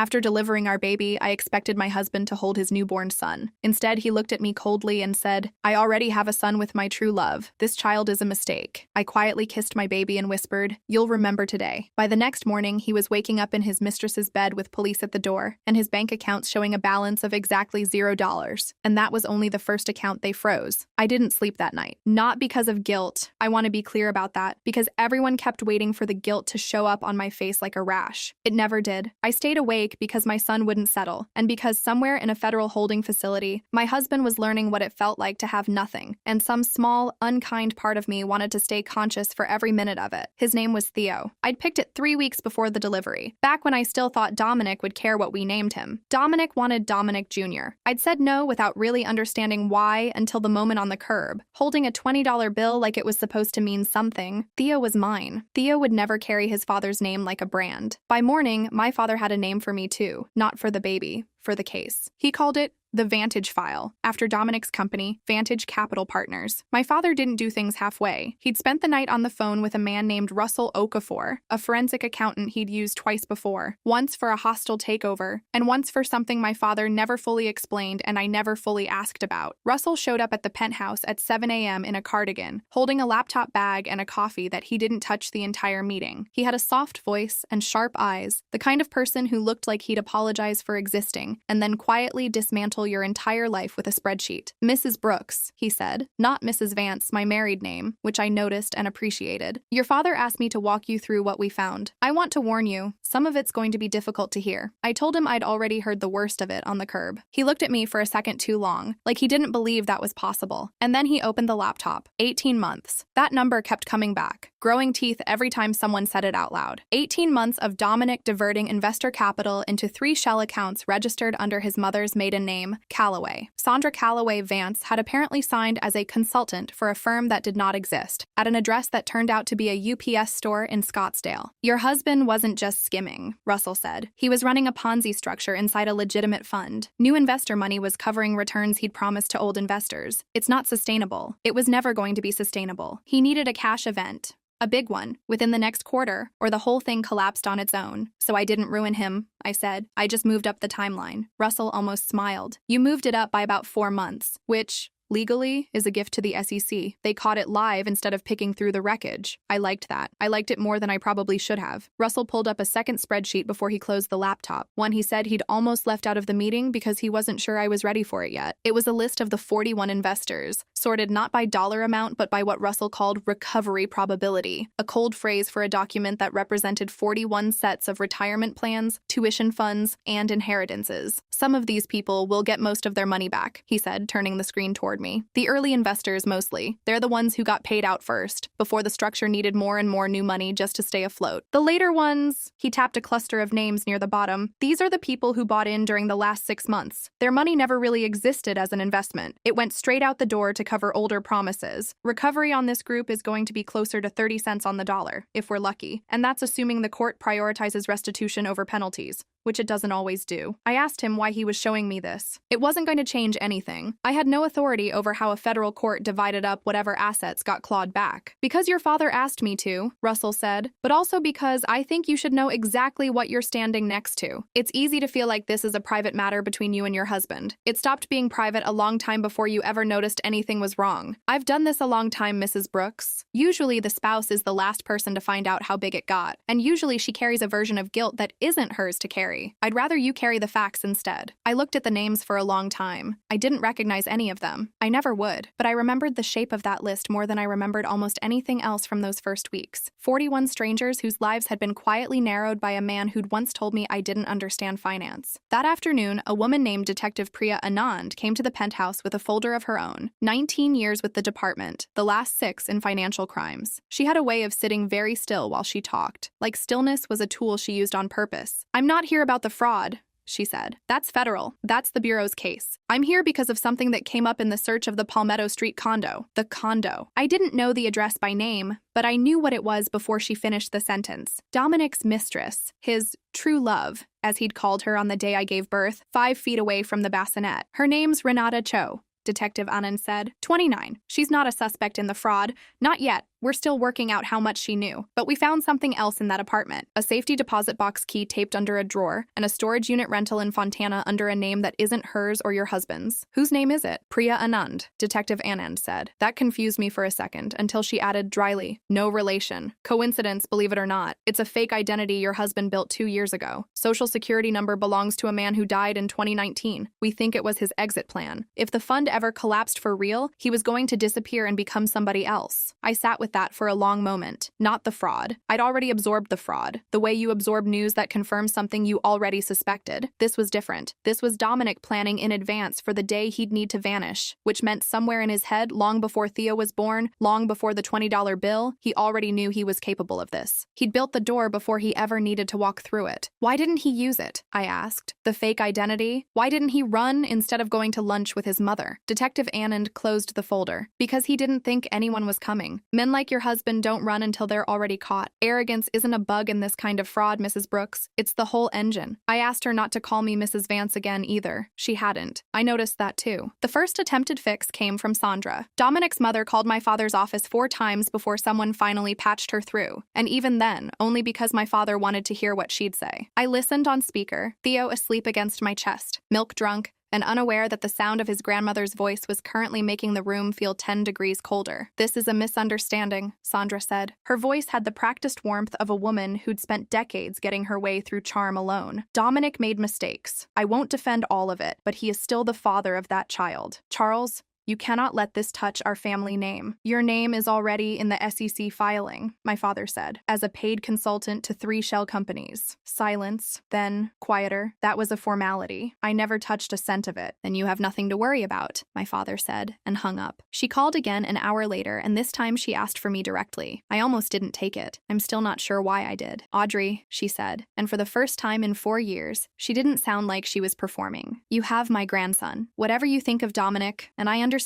After delivering our baby, I expected my husband to hold his newborn son. Instead, he looked at me coldly and said, "I already have a son with my true love. This child is a mistake." I quietly kissed my baby and whispered, "You'll remember today." By the next morning, he was waking up in his mistress's bed with police at the door, and his bank accounts showing a balance of exactly $0. And that was only the first account they froze. I didn't sleep that night. Not because of guilt. I want to be clear about that, because everyone kept waiting for the guilt to show up on my face like a rash. It never did. I stayed awake because my son wouldn't settle, and because somewhere in a federal holding facility, my husband was learning what it felt like to have nothing, and some small, unkind part of me wanted to stay conscious for every minute of it. His name was Theo. I'd picked it 3 weeks before the delivery, back when I still thought Dominic would care what we named him. Dominic wanted Dominic Jr. I'd said no without really understanding why until the moment on the curb, holding a $20 bill like it was supposed to mean something. Theo was mine. Theo would never carry his father's name like a brand. By morning, my father had a name for me too, not for the baby, for the case. He called it the Vantage File, after Dominic's company, Vantage Capital Partners. My father didn't do things halfway. He'd spent the night on the phone with a man named Russell Okafor, a forensic accountant he'd used twice before, once for a hostile takeover, and once for something my father never fully explained and I never fully asked about. Russell showed up at the penthouse at 7 a.m. in a cardigan, holding a laptop bag and a coffee that he didn't touch the entire meeting. He had a soft voice and sharp eyes, the kind of person who looked like he'd apologize for existing, and then quietly dismantle your entire life with a spreadsheet. "Mrs. Brooks," he said, not Mrs. Vance, my married name, which I noticed and appreciated. "Your father asked me to walk you through what we found. I want to warn you, some of it's going to be difficult to hear." I told him I'd already heard the worst of it on the curb. He looked at me for a second too long, like he didn't believe that was possible. And then he opened the laptop. 18 months. That number kept coming back, growing teeth every time someone said it out loud. 18 months of Dominic diverting investor capital into 3 shell accounts registered under his mother's maiden name, Calloway. Sandra Calloway Vance had apparently signed as a consultant for a firm that did not exist, at an address that turned out to be a UPS store in Scottsdale. "Your husband wasn't just skimming," Russell said. "He was running a Ponzi structure inside a legitimate fund. New investor money was covering returns he'd promised to old investors. It's not sustainable. It was never going to be sustainable. He needed a cash event. A big one, within the next quarter, or the whole thing collapsed on its own. So I didn't ruin him," I said. "I just moved up the timeline." Russell almost smiled. "You moved it up by about 4 months, which, legally, is a gift to the SEC. They caught it live instead of picking through the wreckage. I liked that. I liked it more than I probably should have." Russell pulled up a second spreadsheet before he closed the laptop, one he said he'd almost left out of the meeting because he wasn't sure I was ready for it yet. It was a list of the 41 investors, sorted not by dollar amount but by what Russell called recovery probability, a cold phrase for a document that represented 41 sets of retirement plans, tuition funds, and inheritances. "Some of these people will get most of their money back," he said, turning the screen toward me. "The early investors mostly. They're the ones who got paid out first, before the structure needed more and more new money just to stay afloat. The later ones," he tapped a cluster of names near the bottom, "these are the people who bought in during the last 6 months. Their money never really existed as an investment. It went straight out the door to cover older promises. Recovery on this group is going to be closer to 30 cents on the dollar, if we're lucky. And that's assuming the court prioritizes restitution over penalties, which it doesn't always do." I asked him why he was showing me this. It wasn't going to change anything. I had no authority over how a federal court divided up whatever assets got clawed back. "Because your father asked me to," Russell said, "but also because I think you should know exactly what you're standing next to. It's easy to feel like this is a private matter between you and your husband. It stopped being private a long time before you ever noticed anything was wrong. I've done this a long time, Mrs. Brooks. Usually the spouse is the last person to find out how big it got, and usually she carries a version of guilt that isn't hers to carry. I'd rather you carry the facts instead." I looked at the names for a long time. I didn't recognize any of them. I never would. But I remembered the shape of that list more than I remembered almost anything else from those first weeks. 41 strangers whose lives had been quietly narrowed by a man who'd once told me I didn't understand finance. That afternoon, a woman named Detective Priya Anand came to the penthouse with a folder of her own. 19 years with the department, the last 6 in financial crimes. She had a way of sitting very still while she talked, like stillness was a tool she used on purpose. "I'm not here about the fraud," she said. "That's federal. That's the Bureau's case. I'm here because of something that came up in the search of the Palmetto Street condo. The condo." I didn't know the address by name, but I knew what it was before she finished the sentence. Dominic's mistress, his true love, as he'd called her on the day I gave birth, 5 feet away from the bassinet. "Her name's Renata Cho," Detective Anand said. 29. "She's not a suspect in the fraud. Not yet. We're still working out how much she knew, but we found something else in that apartment. A safety deposit box key taped under a drawer, and a storage unit rental in Fontana under a name that isn't hers or your husband's. Whose name is it? Priya Anand, Detective Anand said. That confused me for a second, until she added dryly, no relation. Coincidence, believe it or not. It's a fake identity your husband built 2 years ago. Social security number belongs to a man who died in 2019. We think it was his exit plan. If the fund ever collapsed for real, he was going to disappear and become somebody else. I sat with that for a long moment. Not the fraud. I'd already absorbed the fraud. The way you absorb news that confirms something you already suspected. This was different. This was Dominic planning in advance for the day he'd need to vanish, which meant somewhere in his head, long before Theo was born, long before the $20 bill, he already knew he was capable of this. He'd built the door before he ever needed to walk through it. Why didn't he use it? I asked. The fake identity? Why didn't he run instead of going to lunch with his mother? Detective Anand closed the folder. Because he didn't think anyone was coming. Men like your husband don't run until they're already caught. Arrogance isn't a bug in this kind of fraud, Mrs. Brooks. It's the whole engine. I asked her not to call me Mrs. Vance again either. She hadn't. I noticed that too. The first attempted fix came from Sandra. Dominic's mother called my father's office 4 times before someone finally patched her through. And even then, only because my father wanted to hear what she'd say. I listened on speaker, Theo asleep against my chest, milk drunk, and unaware that the sound of his grandmother's voice was currently making the room feel 10 degrees colder. This is a misunderstanding, Sandra said. Her voice had the practiced warmth of a woman who'd spent decades getting her way through charm alone. Dominic made mistakes. I won't defend all of it, but he is still the father of that child. Charles, you cannot let this touch our family name. Your name is already in the SEC filing, my father said, as a paid consultant to 3 shell companies. Silence, then quieter. That was a formality. I never touched a cent of it. Then you have nothing to worry about, my father said, and hung up. She called again an hour later, and this time she asked for me directly. I almost didn't take it. I'm still not sure why I did. Audrey, she said, and for the first time in 4 years, she didn't sound like she was performing. You have my grandson. Whatever you think of Dominic, and I understand.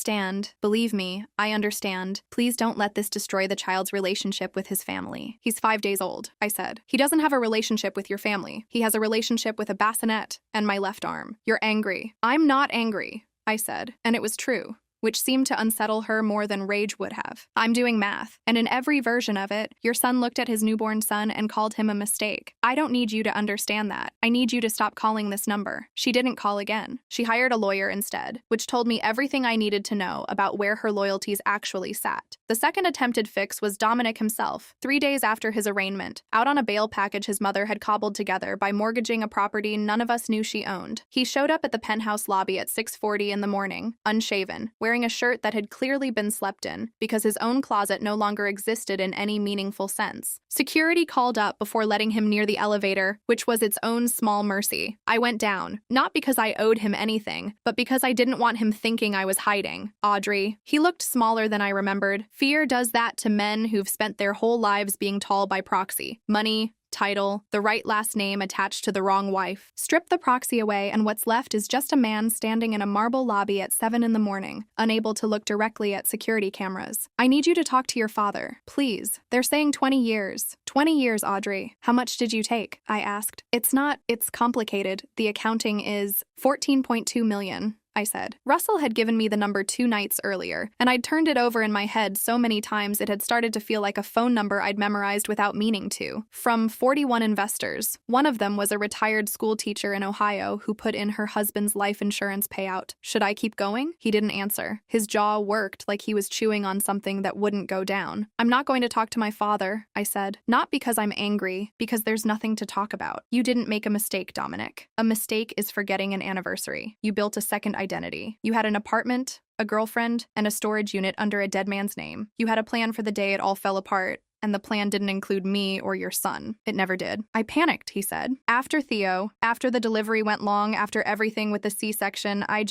Believe me, I understand. Please don't let this destroy the child's relationship with his family. He's 5 days old, I said. He doesn't have a relationship with your family. He has a relationship with a bassinet and my left arm. You're angry. I'm not angry, I said, and it was true, which seemed to unsettle her more than rage would have. I'm doing math, and in every version of it, your son looked at his newborn son and called him a mistake. I don't need you to understand that. I need you to stop calling this number. She didn't call again. She hired a lawyer instead, which told me everything I needed to know about where her loyalties actually sat. The second attempted fix was Dominic himself, 3 days after his arraignment, out on a bail package his mother had cobbled together by mortgaging a property none of us knew she owned. He showed up at the penthouse lobby at 6:40 in the morning, unshaven, wearing a shirt that had clearly been slept in because his own closet no longer existed in any meaningful sense. Security called up before letting him near the elevator, which was its own small mercy. I went down, not because I owed him anything, but because I didn't want him thinking I was hiding. Audrey. He looked smaller than I remembered. Fear does that to men who've spent their whole lives being tall by proxy. Money, title, the right last name attached to the wrong wife. Strip the proxy away, and what's left is just a man standing in a marble lobby at 7 in the morning, unable to look directly at security cameras. I need you to talk to your father, please. They're saying 20 years. 20 years, Audrey. How much did you take? I asked. It's complicated. The accounting is 14.2 million. I said. Russell had given me the number 2 nights earlier, and I'd turned it over in my head so many times it had started to feel like a phone number I'd memorized without meaning to. From 41 investors. One of them was a retired school teacher in Ohio who put in her husband's life insurance payout. Should I keep going? He didn't answer. His jaw worked like he was chewing on something that wouldn't go down. I'm not going to talk to my father, I said. Not because I'm angry, because there's nothing to talk about. You didn't make a mistake, Dominic. A mistake is forgetting an anniversary. You built a second identity. You had an apartment, a girlfriend, and a storage unit under a dead man's name. You had a plan for the day it all fell apart, and the plan didn't include me or your son. It never did. I panicked, he said. After Theo, after the delivery went long, after everything with the C-section, I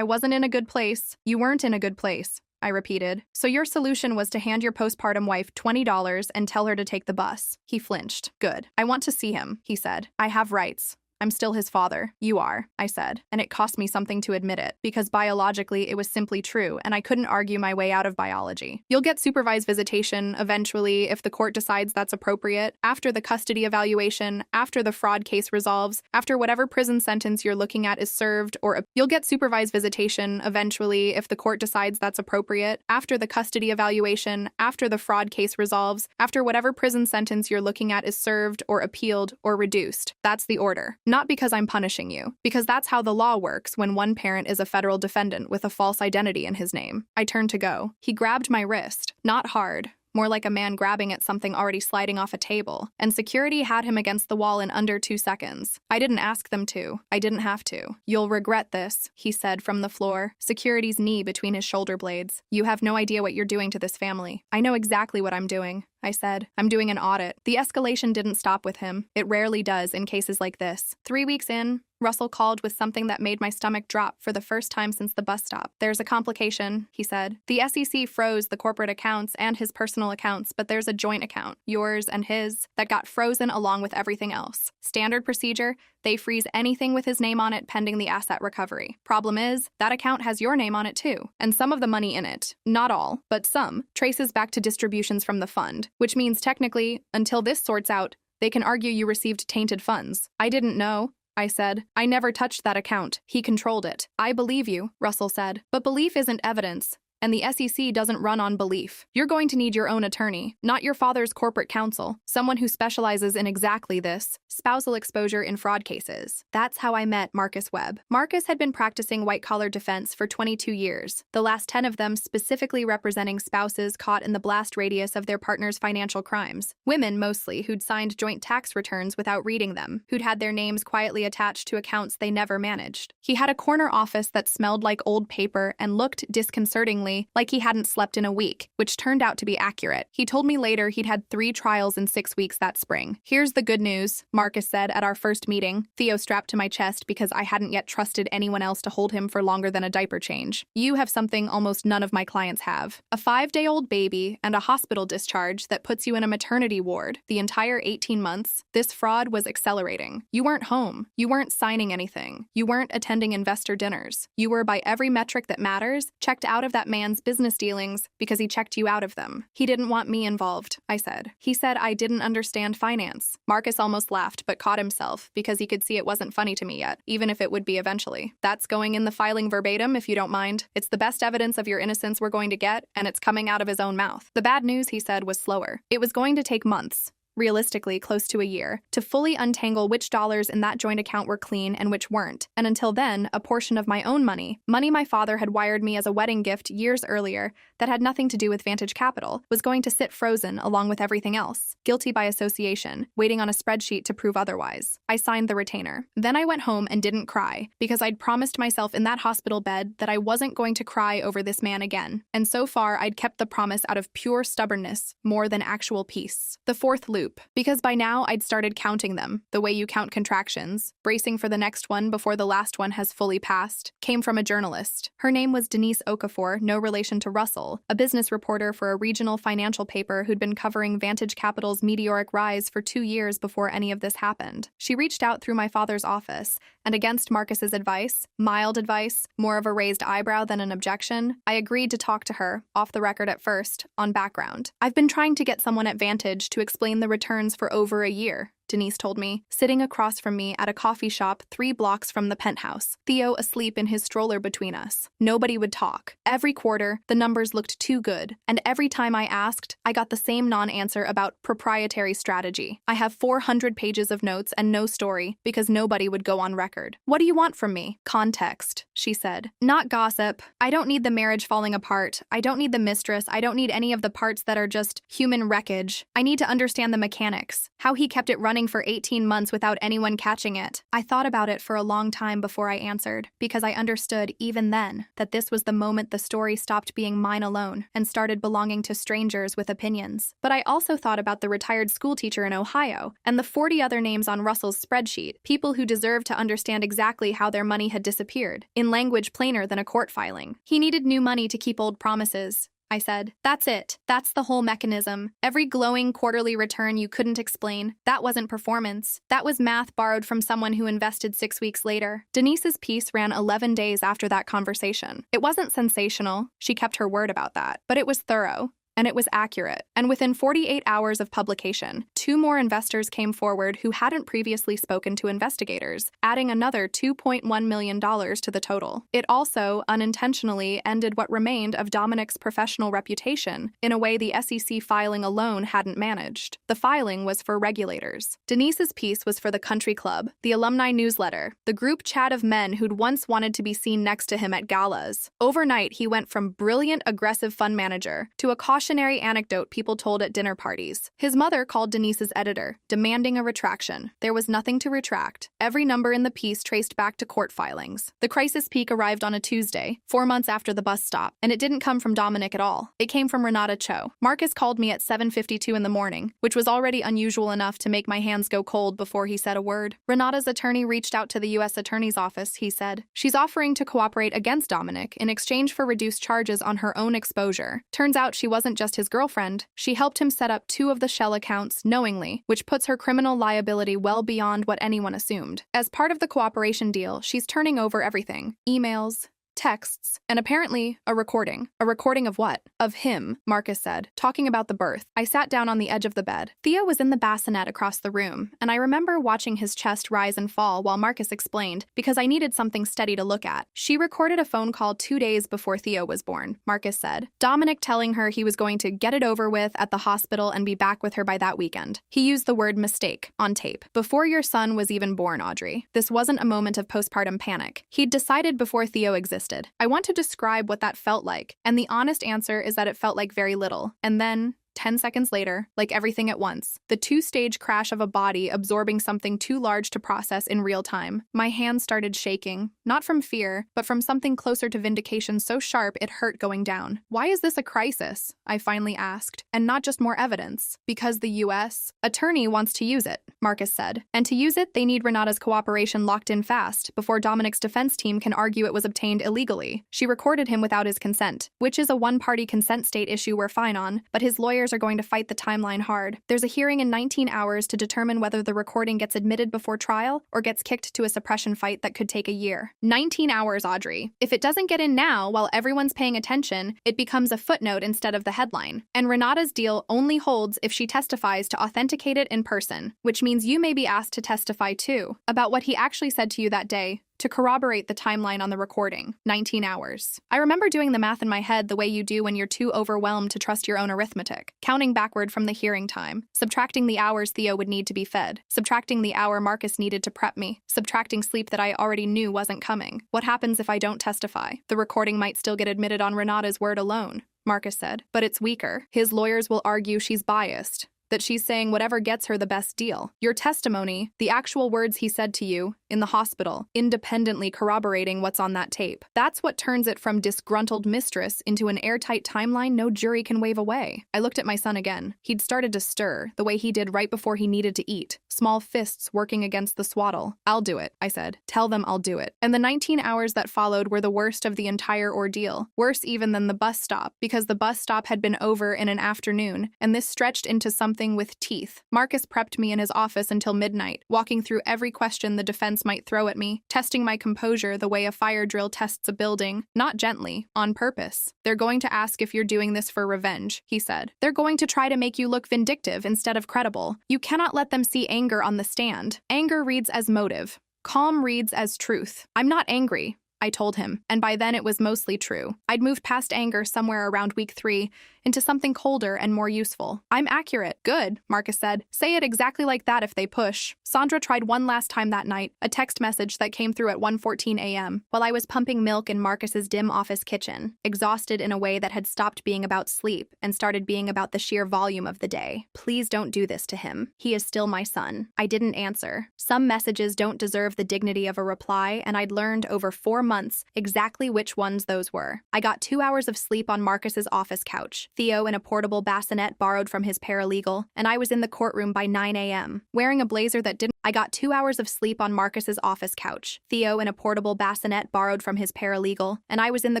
wasn't in a good place. You weren't in a good place, I repeated. So your solution was to hand your postpartum wife $20 and tell her to take the bus. He flinched. Good. I want to see him, he said. I have rights. I'm still his father. You are, I said, and it cost me something to admit it, because biologically it was simply true, and I couldn't argue my way out of biology. You'll get supervised visitation, eventually, if the court decides that's appropriate, after the custody evaluation, after the fraud case resolves, after whatever prison sentence you're looking at is served, or you'll get supervised visitation, eventually, if the court decides that's appropriate, after the custody evaluation, after the fraud case resolves, after whatever prison sentence you're looking at is served, or appealed, or reduced. That's the order. Not because I'm punishing you, because that's how the law works when one parent is a federal defendant with a false identity in his name. I turned to go. He grabbed my wrist. Not hard. More like a man grabbing at something already sliding off a table, and security had him against the wall in under 2 seconds. I didn't ask them to. I didn't have to. You'll regret this, he said from the floor, security's knee between his shoulder blades. You have no idea what you're doing to this family. I know exactly what I'm doing, I said. I'm doing an audit. The escalation didn't stop with him. It rarely does in cases like this. 3 weeks in, Russell called with something that made my stomach drop for the first time since the bus stop. There's a complication, he said. The SEC froze the corporate accounts and his personal accounts, but there's a joint account, yours and his, that got frozen along with everything else. Standard procedure, they freeze anything with his name on it pending the asset recovery. Problem is, that account has your name on it too, and some of the money in it, not all, but some, traces back to distributions from the fund, which means technically, until this sorts out, they can argue you received tainted funds. I didn't know, I said. I never touched that account. He controlled it. I believe you, Russell said. But belief isn't evidence, and the SEC doesn't run on belief. You're going to need your own attorney, not your father's corporate counsel, someone who specializes in exactly this, spousal exposure in fraud cases. That's how I met Marcus Webb. Marcus had been practicing white-collar defense for 22 years, the last 10 of them specifically representing spouses caught in the blast radius of their partner's financial crimes. Women, mostly, who'd signed joint tax returns without reading them, who'd had their names quietly attached to accounts they never managed. He had a corner office that smelled like old paper and looked disconcertingly like he hadn't slept in a week, which turned out to be accurate. He told me later he'd had 3 trials in 6 weeks that spring. Here's the good news, Marcus said at our first meeting, Theo strapped to my chest because I hadn't yet trusted anyone else to hold him for longer than a diaper change. You have something almost none of my clients have. A 5-day-old baby and a hospital discharge that puts you in a maternity ward the entire 18 months. This fraud was accelerating. You weren't home. You weren't signing anything. You weren't attending investor dinners. You were, by every metric that matters, checked out of that man's business dealings because he checked you out of them. He didn't want me involved, I said. He said I didn't understand finance. Marcus almost laughed but caught himself because he could see it wasn't funny to me yet, even if it would be eventually. That's going in the filing verbatim, if you don't mind. It's the best evidence of your innocence we're going to get, and it's coming out of his own mouth. The bad news, he said, was slower. It was going to take months. Realistically close to a year, to fully untangle which dollars in that joint account were clean and which weren't, and until then, a portion of my own money my father had wired me as a wedding gift years earlier that had nothing to do with Vantage Capital, was going to sit frozen along with everything else, guilty by association, waiting on a spreadsheet to prove otherwise. I signed the retainer. Then I went home and didn't cry, because I'd promised myself in that hospital bed that I wasn't going to cry over this man again, and so far I'd kept the promise out of pure stubbornness more than actual peace. The fourth loop, because by now I'd started counting them, the way you count contractions, bracing for the next one before the last one has fully passed, came from a journalist. Her name was Denise Okafor, no relation to Russell, a business reporter for a regional financial paper who'd been covering Vantage Capital's meteoric rise for 2 years before any of this happened. She reached out through my father's office, and against Marcus's advice, mild advice, more of a raised eyebrow than an objection, I agreed to talk to her, off the record at first, on background. I've been trying to get someone at Vantage to explain the returns for over a year, Denise told me, sitting across from me at a coffee shop 3 blocks from the penthouse, Theo asleep in his stroller between us. Nobody would talk. Every quarter, the numbers looked too good, and every time I asked, I got the same non-answer about proprietary strategy. I have 400 pages of notes and no story, because nobody would go on record. What do you want from me? Context, she said. Not gossip. I don't need the marriage falling apart. I don't need the mistress. I don't need any of the parts that are just human wreckage. I need to understand the mechanics, how he kept it running for 18 months without anyone catching it. I thought about it for a long time before I answered, because I understood, even then, that this was the moment the story stopped being mine alone and started belonging to strangers with opinions. But I also thought about the retired schoolteacher in Ohio and the 40 other names on Russell's spreadsheet, people who deserved to understand exactly how their money had disappeared, in language plainer than a court filing. He needed new money to keep old promises. I said. That's it. That's the whole mechanism. Every glowing quarterly return you couldn't explain. That wasn't performance. That was math borrowed from someone who invested 6 weeks later. Denise's piece ran 11 days after that conversation. It wasn't sensational. She kept her word about that. But it was thorough. And it was accurate. And within 48 hours of publication, 2 more investors came forward who hadn't previously spoken to investigators, adding another $2.1 million to the total. It also, unintentionally, ended what remained of Dominic's professional reputation in a way the SEC filing alone hadn't managed. The filing was for regulators. Denise's piece was for the country club, the alumni newsletter, the group chat of men who'd once wanted to be seen next to him at galas. Overnight, he went from brilliant, aggressive fund manager to a cautionary anecdote people told at dinner parties. His mother called Denise's editor, demanding a retraction. There was nothing to retract. Every number in the piece traced back to court filings. The crisis peak arrived on a Tuesday, 4 months after the bus stop, and it didn't come from Dominic at all. It came from Renata Cho. Marcus called me at 7:52 in the morning, which was already unusual enough to make my hands go cold before he said a word. Renata's attorney reached out to the U.S. Attorney's Office, he said. She's offering to cooperate against Dominic in exchange for reduced charges on her own exposure. Turns out she wasn't just his girlfriend. She helped him set up 2 of the shell accounts knowingly, which puts her criminal liability well beyond what anyone assumed. As part of the cooperation deal, she's turning over everything: emails, texts, and apparently a recording. A recording of what? Of him, Marcus said, talking about the birth. I sat down on the edge of the bed. Theo was in the bassinet across the room, and I remember watching his chest rise and fall while Marcus explained, because I needed something steady to look at. She recorded a phone call 2 days before Theo was born, Marcus said. Dominic telling her he was going to get it over with at the hospital and be back with her by that weekend. He used the word mistake on tape. Before your son was even born, Audrey. This wasn't a moment of postpartum panic. He'd decided before Theo existed. I want to describe what that felt like, and the honest answer is that it felt like very little. And then 10 seconds later, like everything at once, the 2-stage crash of a body absorbing something too large to process in real time. My hands started shaking, not from fear, but from something closer to vindication so sharp it hurt going down. Why is this a crisis? I finally asked, and not just more evidence. Because the U.S. attorney wants to use it, Marcus said. And to use it, they need Renata's cooperation locked in fast before Dominic's defense team can argue it was obtained illegally. She recorded him without his consent, which is a one-party consent state issue we're fine on, but his lawyers are going to fight the timeline hard. There's a hearing in 19 hours to determine whether the recording gets admitted before trial or gets kicked to a suppression fight that could take a year. 19 hours, Audrey. If it doesn't get in now while everyone's paying attention, it becomes a footnote instead of the headline. And Renata's deal only holds if she testifies to authenticate it in person, which means you may be asked to testify too, about what he actually said to you that day, to corroborate the timeline on the recording. 19 hours. I remember doing the math in my head the way you do when you're too overwhelmed to trust your own arithmetic, counting backward from the hearing time, subtracting the hours Theo would need to be fed, subtracting the hour Marcus needed to prep me, subtracting sleep that I already knew wasn't coming. What happens if I don't testify? The recording might still get admitted on Renata's word alone, Marcus said, but it's weaker. His lawyers will argue she's biased, that she's saying whatever gets her the best deal. Your testimony, the actual words he said to you in the hospital, independently corroborating what's on that tape. That's what turns it from disgruntled mistress into an airtight timeline no jury can wave away. I looked at my son again. He'd started to stir, the way he did right before he needed to eat. Small fists working against the swaddle. I'll do it, I said. Tell them I'll do it. And the 19 hours that followed were the worst of the entire ordeal. Worse even than the bus stop, because the bus stop had been over in an afternoon, and this stretched into something with teeth. Marcus prepped me in his office until midnight, walking through every question the defense might throw at me, testing my composure the way a fire drill tests a building, not gently, on purpose. They're going to ask if you're doing this for revenge, he said. They're going to try to make you look vindictive instead of credible. You cannot let them see anger on the stand. Anger reads as motive. Calm reads as truth. I'm not angry, I told him, and by then it was mostly true. I'd moved past anger somewhere around week 3 into something colder and more useful. I'm accurate. Good, Marcus said. Say it exactly like that if they push. Sandra tried one last time that night, a text message that came through at 1:14 a.m. while I was pumping milk in Marcus's dim office kitchen, exhausted in a way that had stopped being about sleep and started being about the sheer volume of the day. Please don't do this to him. He is still my son. I didn't answer. Some messages don't deserve the dignity of a reply, and I'd learned over 4 months months exactly which ones those were. I got 2 hours of sleep on Marcus's office couch, Theo in a portable bassinet borrowed from his paralegal, and I was in the courtroom by 9 a.m. wearing a blazer that didn't. I got 2 hours of sleep on Marcus's office couch, Theo in a portable bassinet borrowed from his paralegal, and I was in the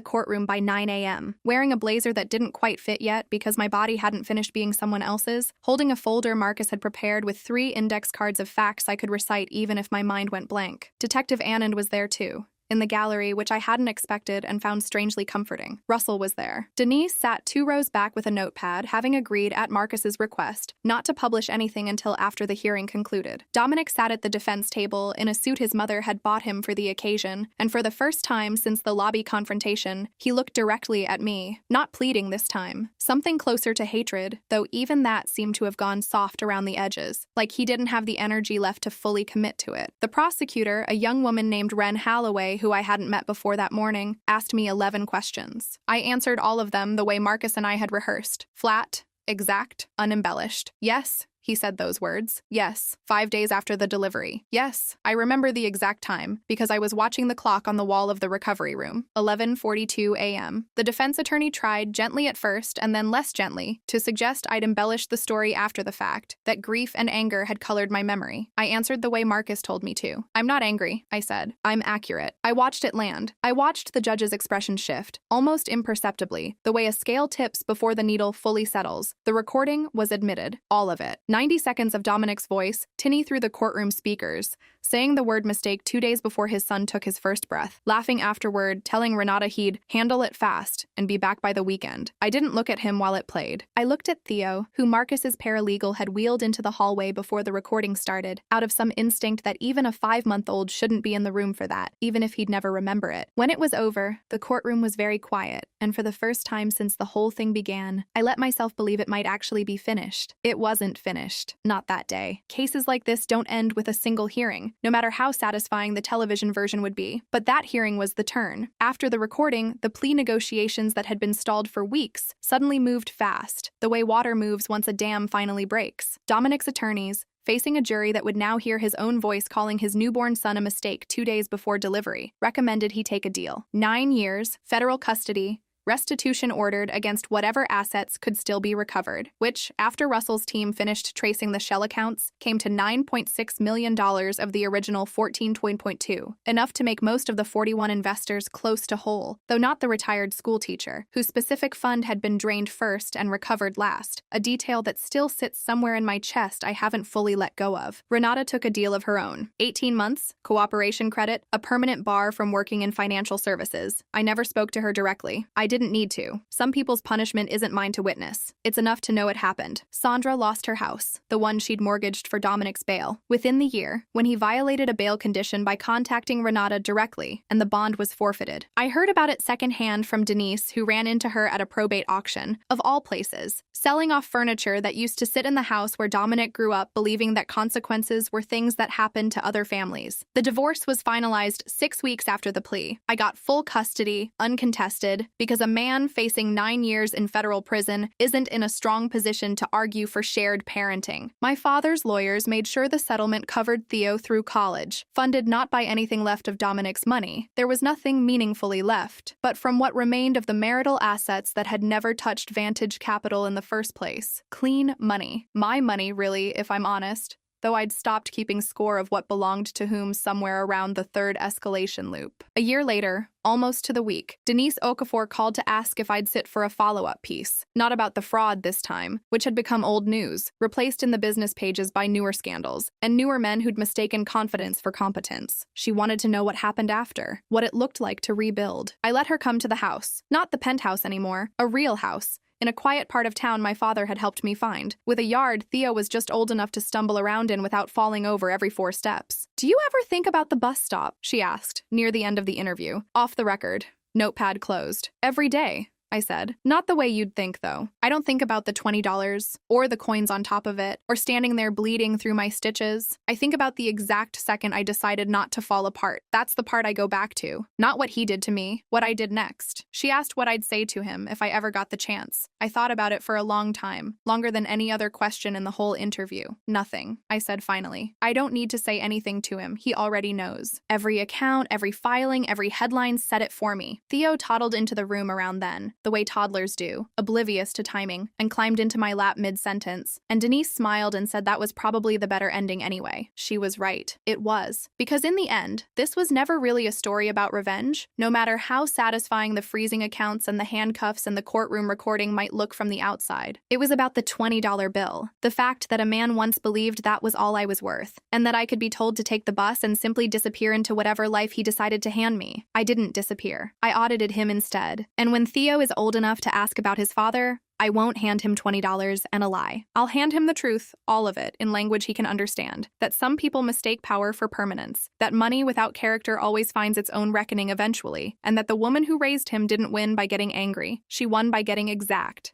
courtroom by 9 a.m. wearing a blazer that didn't quite fit yet because my body hadn't finished being someone else's, holding a folder Marcus had prepared with 3 index cards of facts I could recite even if my mind went blank. Detective Anand was there too, in the gallery, which I hadn't expected and found strangely comforting. Russell was there. Denise sat 2 rows back with a notepad, having agreed at Marcus's request not to publish anything until after the hearing concluded. Dominic sat at the defense table in a suit his mother had bought him for the occasion, and for the first time since the lobby confrontation, he looked directly at me, not pleading this time. Something closer to hatred, though even that seemed to have gone soft around the edges, like he didn't have the energy left to fully commit to it. The prosecutor, a young woman named Wren Holloway, who I hadn't met before that morning, asked me 11 questions. I answered all of them the way Marcus and I had rehearsed. Flat, exact, unembellished. Yes, he said those words. Yes, 5 days after the delivery. Yes, I remember the exact time because I was watching the clock on the wall of the recovery room. 11:42 a.m. The defense attorney tried, gently at first and then less gently, to suggest I'd embellished the story after the fact, that grief and anger had colored my memory. I answered the way Marcus told me to. I'm not angry, I said. I'm accurate. I watched it land. I watched the judge's expression shift, almost imperceptibly, the way a scale tips before the needle fully settles. The recording was admitted. All of it. 90 seconds of Dominic's voice, tinny through the courtroom speakers, saying the word mistake 2 days before his son took his first breath, laughing afterward, telling Renata he'd handle it fast and be back by the weekend. I didn't look at him while it played. I looked at Theo, who Marcus's paralegal had wheeled into the hallway before the recording started, out of some instinct that even a 5-month-old shouldn't be in the room for that, even if he'd never remember it. When it was over, the courtroom was very quiet, and for the first time since the whole thing began, I let myself believe it might actually be finished. It wasn't finished. Not that day. Cases like this don't end with a single hearing, no matter how satisfying the television version would be. But that hearing was the turn. After the recording, the plea negotiations that had been stalled for weeks suddenly moved fast, the way water moves once a dam finally breaks. Dominic's attorneys, facing a jury that would now hear his own voice calling his newborn son a mistake 2 days before delivery, recommended he take a deal. 9 years, federal custody, restitution ordered against whatever assets could still be recovered, which, after Russell's team finished tracing the shell accounts, came to $9.6 million of the original $14.2, enough to make most of the 41 investors close to whole, though not the retired schoolteacher, whose specific fund had been drained first and recovered last, a detail that still sits somewhere in my chest I haven't fully let go of. Renata took a deal of her own. 18 months, cooperation credit, a permanent bar from working in financial services. I never spoke to her directly. I didn't need to. Some people's punishment isn't mine to witness. It's enough to know it happened. Sandra lost her house, the one she'd mortgaged for Dominic's bail, within the year, when he violated a bail condition by contacting Renata directly, and the bond was forfeited. I heard about it secondhand from Denise, who ran into her at a probate auction, of all places, selling off furniture that used to sit in the house where Dominic grew up, believing that consequences were things that happened to other families. The divorce was finalized 6 weeks after the plea. I got full custody, uncontested, because a man facing 9 years in federal prison isn't in a strong position to argue for shared parenting. My father's lawyers made sure the settlement covered Theo through college, funded not by anything left of Dominic's money. There was nothing meaningfully left, but from what remained of the marital assets that had never touched Vantage Capital in the first place. Clean money. My money, really, if I'm honest, though I'd stopped keeping score of what belonged to whom somewhere around the third escalation loop. A year later, almost to the week, Denise Okafor called to ask if I'd sit for a follow-up piece. Not about the fraud this time, which had become old news, replaced in the business pages by newer scandals, and newer men who'd mistaken confidence for competence. She wanted to know what happened after, what it looked like to rebuild. I let her come to the house. Not the penthouse anymore, a real house, in a quiet part of town my father had helped me find. With a yard Theo was just old enough to stumble around in without falling over every 4 steps. "Do you ever think about the bus stop?" she asked, near the end of the interview. Off the record. Notepad closed. "Every day," I said. Not the way you'd think, though. I don't think about the $20 or the coins on top of it or standing there bleeding through my stitches. I think about the exact second I decided not to fall apart. That's the part I go back to. Not what he did to me, what I did next. She asked what I'd say to him if I ever got the chance. I thought about it for a long time, longer than any other question in the whole interview. Nothing, I said finally. I don't need to say anything to him. He already knows. Every account, every filing, every headline said it for me. Theo toddled into the room around then, the way toddlers do, oblivious to timing, and climbed into my lap mid-sentence. And Denise smiled and said that was probably the better ending anyway. She was right. It was. Because in the end, this was never really a story about revenge, no matter how satisfying the freezing accounts and the handcuffs and the courtroom recording might look from the outside. It was about the $20 bill, the fact that a man once believed that was all I was worth, and that I could be told to take the bus and simply disappear into whatever life he decided to hand me. I didn't disappear. I audited him instead. And when Theo is old enough to ask about his father, I won't hand him $20 and a lie. I'll hand him the truth, all of it, in language he can understand. That some people mistake power for permanence. That money without character always finds its own reckoning eventually. And that the woman who raised him didn't win by getting angry. She won by getting exact.